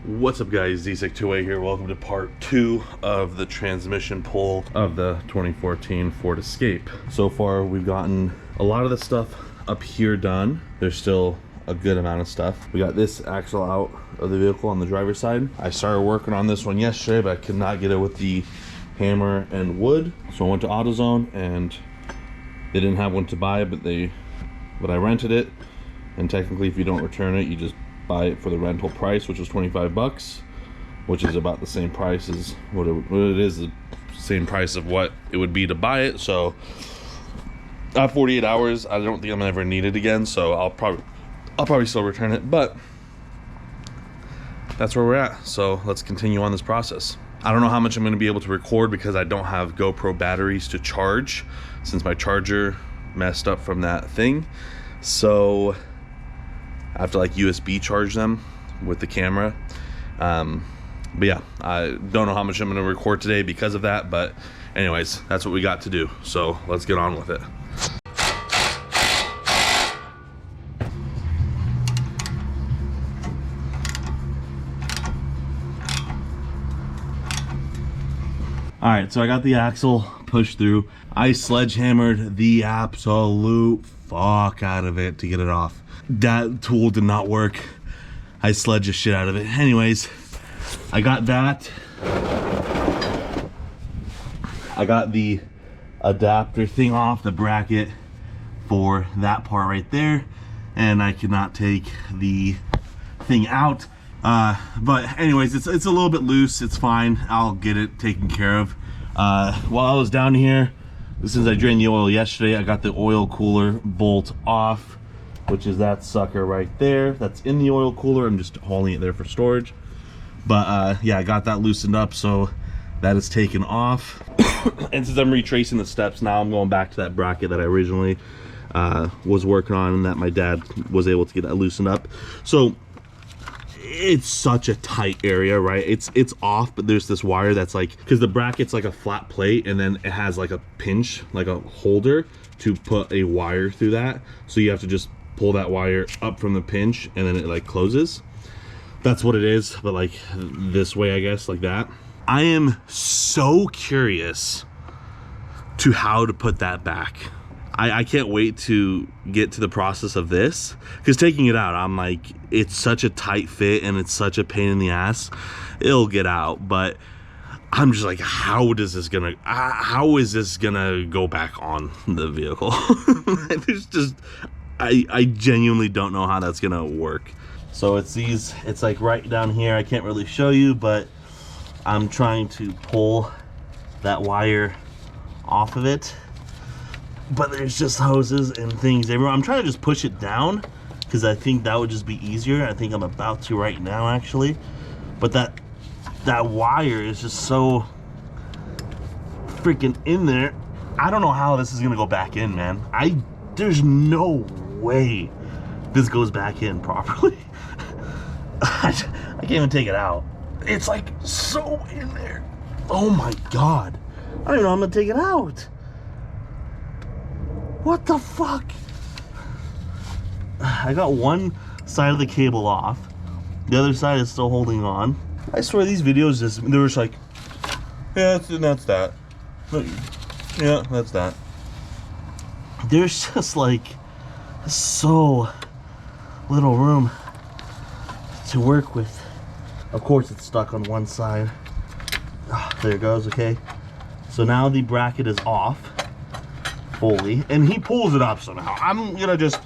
What's up guys, Z628 here. Welcome to part 2 of the transmission pull of the 2014 Ford Escape. So far we've gotten a lot of the stuff up here done. There's still a good amount of stuff. We got this axle out of the vehicle on the driver's side. I started working on this one yesterday, but I could not get it with the hammer and wood. So I went to AutoZone and they didn't have one to buy, but I rented it. And technically if you don't return it, you just buy it for the rental price, which was 25 bucks, which is about the same price as what it is, the same price of what it would be to buy it. So I have 48 hours. I don't think I'm ever need it again, so I'll probably still return it, but that's where we're at. So let's continue on this process. I don't know how much I'm going to be able to record because I don't have GoPro batteries to charge since my charger messed up from that thing. So I have to like USB charge them with the camera. But yeah, I don't know how much I'm going to record today because of that, but anyways, that's what we got to do. So let's get on with it. All right, so I got the axle pushed through. I sledgehammered the absolute fuck out of it to get it off. That tool did not work. I sledged the shit out of it. Anyways, I got that. I got the adapter thing off, the bracket for that part right there, and I could not take the thing out. But anyways, it's a little bit loose. It's fine. I'll get it taken care of. While I was down here, since I drained the oil yesterday, I got the oil cooler bolt off, which is that sucker right there. That's in the oil cooler. I'm just holding it there for storage. But yeah, I got that loosened up, so that is taken off. And since I'm retracing the steps now, I'm going back to that bracket that I originally was working on and that my dad was able to get that loosened up. So it's such a tight area, right? It's off, but there's this wire that's like, because the bracket's like a flat plate and then it has like a pinch, like a holder to put a wire through that. So you have to just pull that wire up from the pinch and then it like closes. That's what it is, but like this way, I guess, like that. I am so curious to how to put that back. I can't wait to get to the process of this, because taking it out, I'm like, it's such a tight fit and it's such a pain in the ass. It'll get out, but I'm just like, how is this gonna go back on the vehicle? There's just, I genuinely don't know how that's gonna work. So it's like right down here. I can't really show you, but I'm trying to pull that wire off of it. But there's just hoses and things everywhere. I'm trying to just push it down because I think that would just be easier. I think I'm about to right now, actually. But that wire is just so freaking in there. I don't know how this is gonna go back in, man. There's no way this goes back in properly. I can't even take it out. It's like so in there. Oh my God. I don't even know how I'm gonna take it out. What the fuck? I got one side of the cable off. The other side is still holding on. I swear these videos they were just like, yeah, that's that. Yeah, that's that. There's just like so little room to work with. Of course it's stuck on one side. There it goes, okay. So now the bracket is off fully, and he pulls it up somehow. I'm gonna just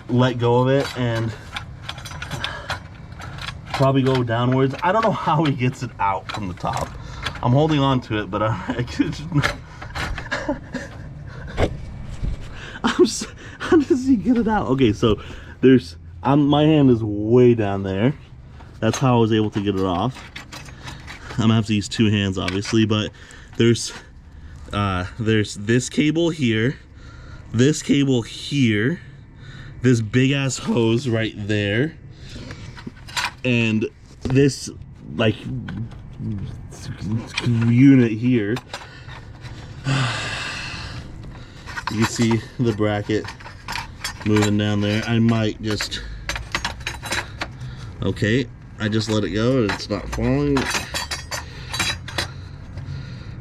let go of it and probably go downwards. I don't know how he gets it out from the top. I'm holding on to it, but I could just how does he get it out? Okay, so there's my hand is way down there. That's how I was able to get it off. I'm gonna have to use two hands, obviously, but there's this cable here, this cable here, this big ass hose right there, and this like unit here. You see the bracket moving down there. I might just, okay, I just let it go and it's not falling.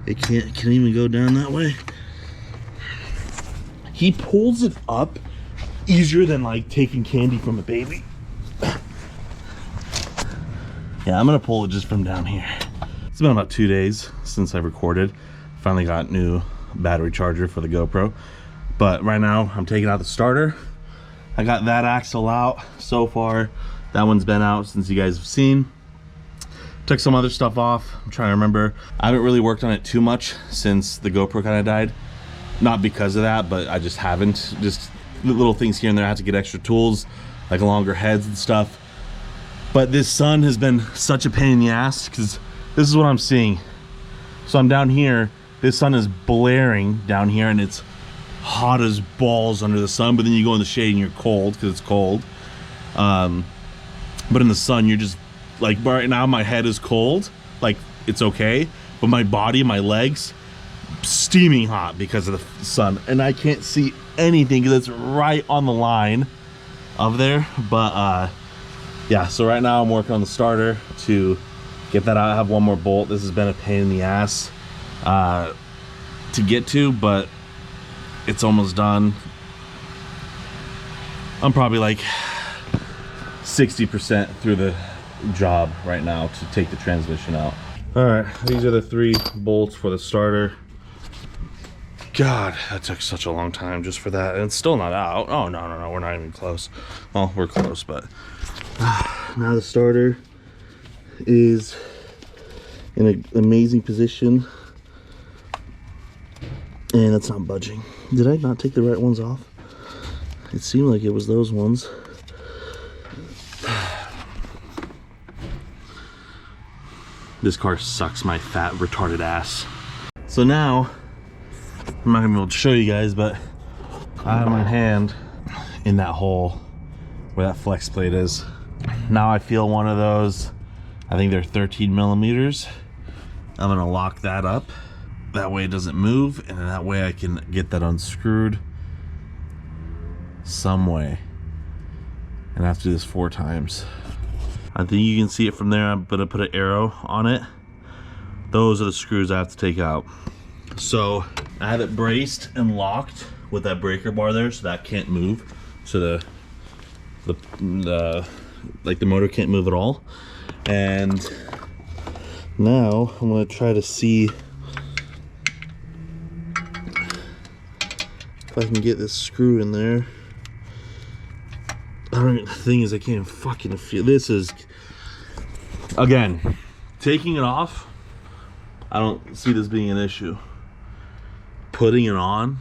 It can't even go down that way. He pulls it up easier than like taking candy from a baby. Yeah, I'm gonna pull it just from down here. It's been about 2 days since I recorded. Finally got new battery charger for the GoPro. But right now I'm taking out the starter. I got that axle out so far. That one's been out since you guys have seen. Took some other stuff off. I'm trying to remember. I haven't really worked on it too much since the GoPro kind of died. Not because of that, but I just haven't. Just little things here and there. I have to get extra tools, like longer heads and stuff. But this sun has been such a pain in the ass because this is what I'm seeing. So I'm down here, this sun is blaring down here and it's hot as balls under the sun, but then you go in the shade and you're cold because it's cold. But in the sun, you're just like, right now my head is cold, like it's okay, but my body, my legs, steaming hot because of the sun, and I can't see anything because it's right on the line of there. But yeah, so right now I'm working on the starter to get that out. I have one more bolt. This has been a pain in the ass to get to, but it's almost done. I'm probably like 60% through the job right now to take the transmission out. All right, these are the 3 bolts for the starter. God, that took such a long time just for that, and it's still not out. Oh, no, we're not even close. Well, we're close, but now the starter is in an amazing position, and it's not budging. Did I not take the right ones off? It seemed like it was those ones. This car sucks my fat, retarded ass. So now, I'm not gonna be able to show you guys, but I have my hand in that hole where that flex plate is. Now I feel one of those, I think they're 13 millimeters. I'm gonna lock that up. That way it doesn't move, and then that way I can get that unscrewed some way. And I have to do this 4 times. I think you can see it from there. I'm gonna put an arrow on it. Those are the screws I have to take out. So I have it braced and locked with that breaker bar there, so that can't move. So the motor can't move at all. And now I'm gonna try to see if I can get this screw in there. The thing is, I can't fucking feel. This is, again, taking it off, I don't see this being an issue. Putting it on,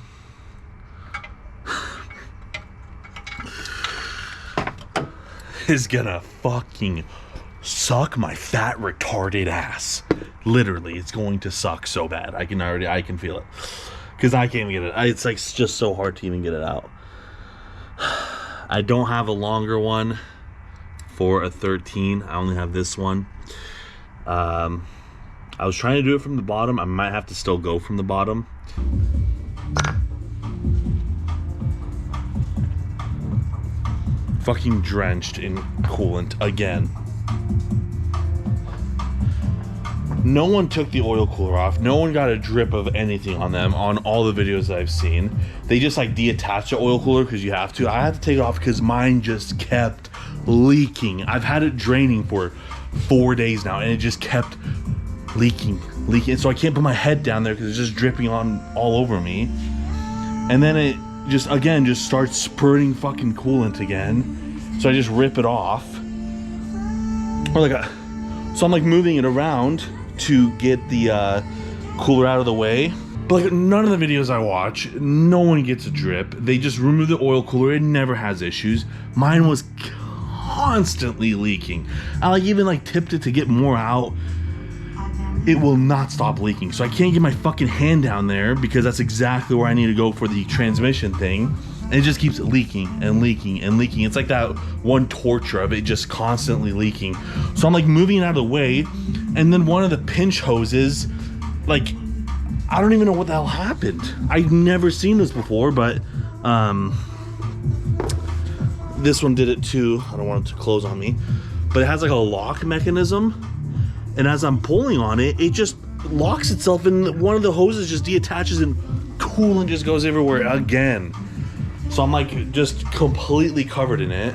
is gonna fucking suck my fat, retarded ass. Literally, it's going to suck so bad. I can feel it. Because I can't even get it. It's like just so hard to even get it out. I don't have a longer one for a 13. I only have this one. I was trying to do it from the bottom. I might have to still go from the bottom. Fucking drenched in coolant again. No one took the oil cooler off. No one got a drip of anything on them on all the videos that I've seen. They just like detach the oil cooler because you have to. I had to take it off because mine just kept leaking. I've had it draining for 4 days now, and it just kept leaking. So I can't put my head down there because it's just dripping on all over me. And then it just starts spurting fucking coolant again. So I just rip it off. So I'm like moving it around to get the cooler out of the way. But like none of the videos I watch, no one gets a drip. They just remove the oil cooler. It never has issues. Mine was constantly leaking. I like even like tipped it to get more out. It will not stop leaking. So I can't get my fucking hand down there because that's exactly where I need to go for the transmission thing. And it just keeps leaking and leaking and leaking. It's like that one torture of it just constantly leaking. So I'm like moving it out of the way, and then one of the pinch hoses, like, I don't even know what the hell happened. I've never seen this before, but this one did it too. I don't want it to close on me. but it has like a lock mechanism, and as I'm pulling on it, it just locks itself, and one of the hoses just deattaches and coolant just goes everywhere again. So I'm like just completely covered in it.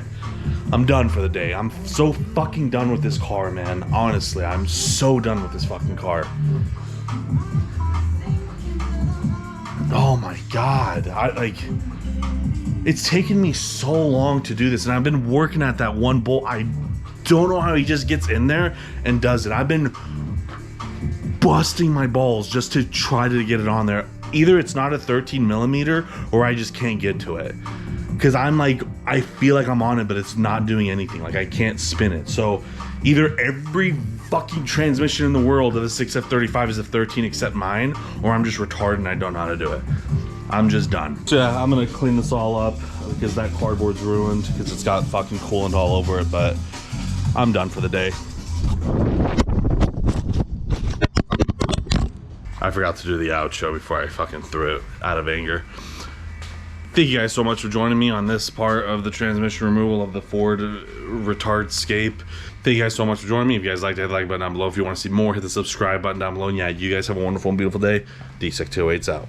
I'm done for the day. I'm so fucking done with this car, man. Honestly, I'm so done with this fucking car. Oh my God. It's taken me so long to do this, and I've been working at that one bolt. I don't know how he just gets in there and does it. I've been busting my balls just to try to get it on there. Either it's not a 13 millimeter or I just can't get to it. Cause I'm like, I feel like I'm on it, but it's not doing anything. Like I can't spin it. So either every fucking transmission in the world of the 6F35 is a 13 except mine, or I'm just retarded and I don't know how to do it. I'm just done. So yeah, I'm gonna clean this all up because that cardboard's ruined because it's got fucking coolant all over it, but I'm done for the day. I forgot to do the outro before I fucking threw it out of anger. Thank you guys so much for joining me on this part of the transmission removal of the Ford Escape. Thank you guys so much for joining me. If you guys liked it, hit the like button down below. If you want to see more, hit the subscribe button down below. And yeah, you guys have a wonderful and beautiful day. D6208's out.